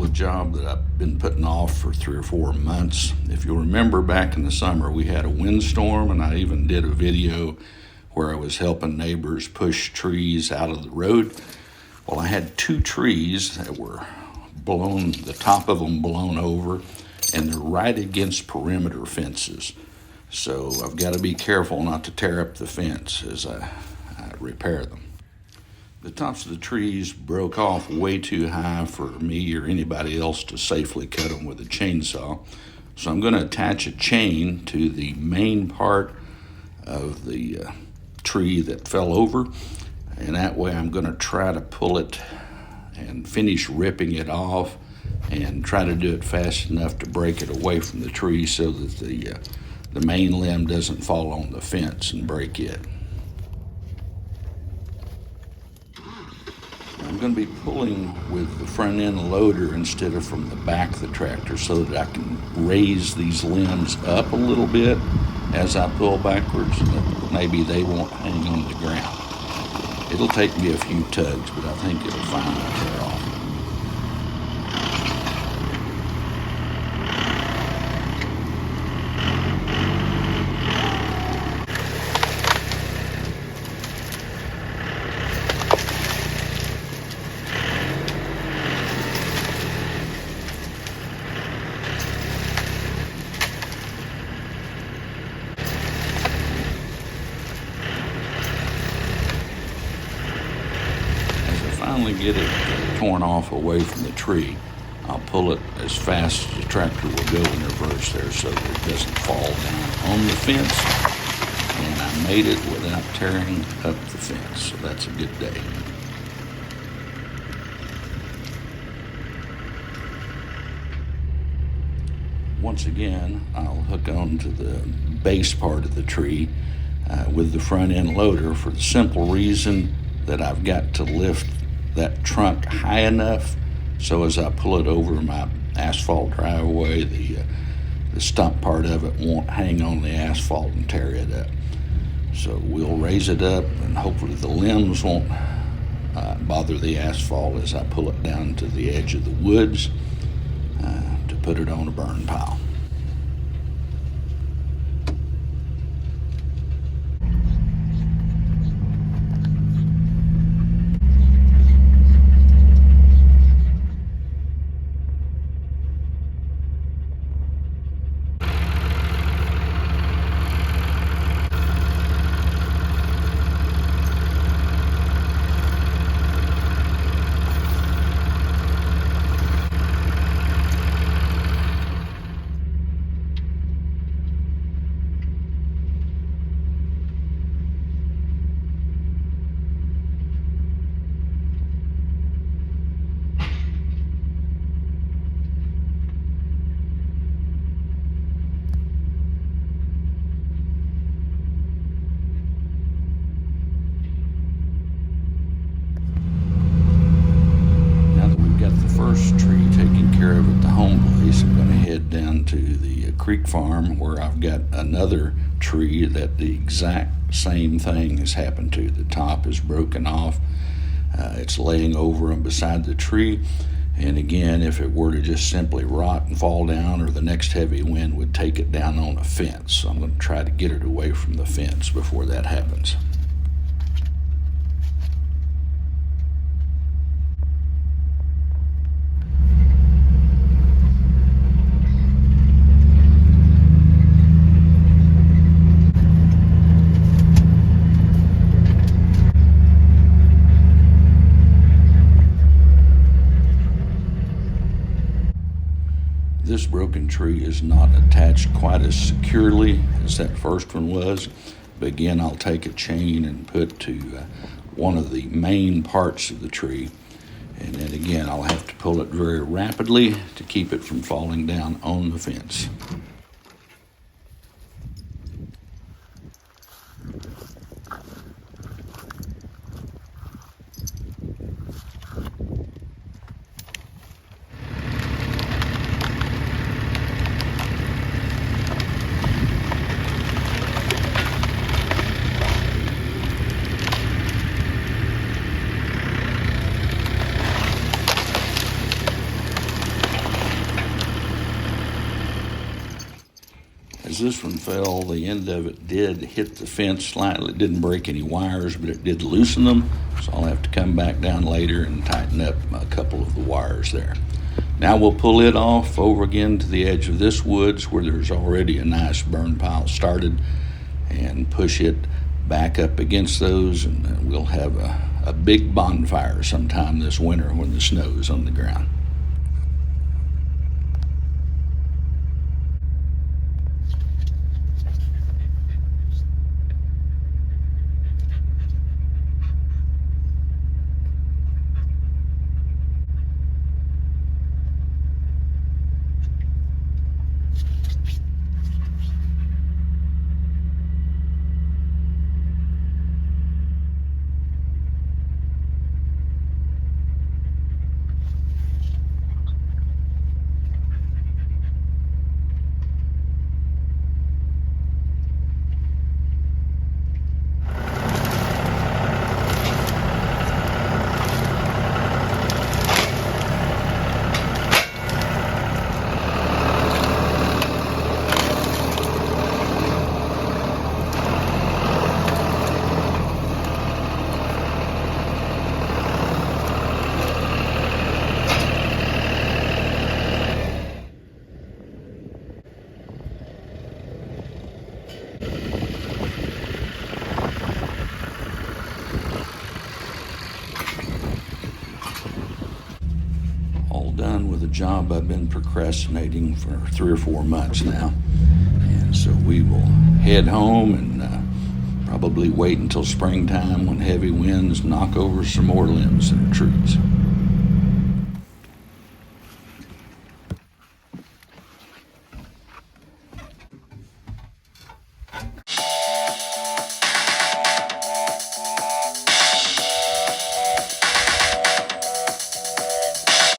a job that I've been putting off for 3 or 4 months. If you'll remember, back in the summer we had a windstorm, and I even did a video where I was helping neighbors push trees out of the road. Well, I had 2 trees that were blown, the top of them blown over, and they're right against perimeter fences. So I've got to be careful not to tear up the fence as I repair them. The tops of the trees broke off way too high for me or anybody else to safely cut them with a chainsaw. So I'm going to attach a chain to the main part of the tree that fell over, and that way I'm going to try to pull it and finish ripping it off and try to do it fast enough to break it away from the tree so that the main limb doesn't fall on the fence and break it. I'm going to be pulling with the front end loader instead of from the back of the tractor so that I can raise these limbs up a little bit as I pull backwards, and that maybe they won't hang on the ground. It'll take me a few tugs, but I think it'll finally tear off. Finally get it torn off away from the tree, I'll pull it as fast as the tractor will go in reverse there so that it doesn't fall down on the fence, and I made it without tearing up the fence, so that's a good day. Once again, I'll hook on to the base part of the tree with the front end loader for the simple reason that I've got to lift that trunk high enough so as I pull it over my asphalt driveway, the stump part of it won't hang on the asphalt and tear it up. So we'll raise it up, and hopefully the limbs won't bother the asphalt as I pull it down to the edge of the woods to put it on a burn pile. First tree taken care of at the home place, I'm going to head down to the creek farm where I've got another tree that the exact same thing has happened to. The top is broken off. It's laying over and beside the tree, and again, if it were to just simply rot and fall down, or the next heavy wind would take it down on a fence. So I'm going to try to get it away from the fence before that happens. This broken tree is not attached quite as securely as that first one was, but again, I'll take a chain and put to one of the main parts of the tree, and then again I'll have to pull it very rapidly to keep it from falling down on the fence. As this one fell, the end of it did hit the fence slightly. It didn't break any wires, but it did loosen them. So I'll have to come back down later and tighten up a couple of the wires there. Now we'll pull it off over again to the edge of this woods where there's already a nice burn pile started, and push it back up against those, and we'll have a big bonfire sometime this winter when the snow is on the ground. All done with a job I've been procrastinating for 3 or 4 months now. And so we will head home and probably wait until springtime when heavy winds knock over some more limbs in the trees.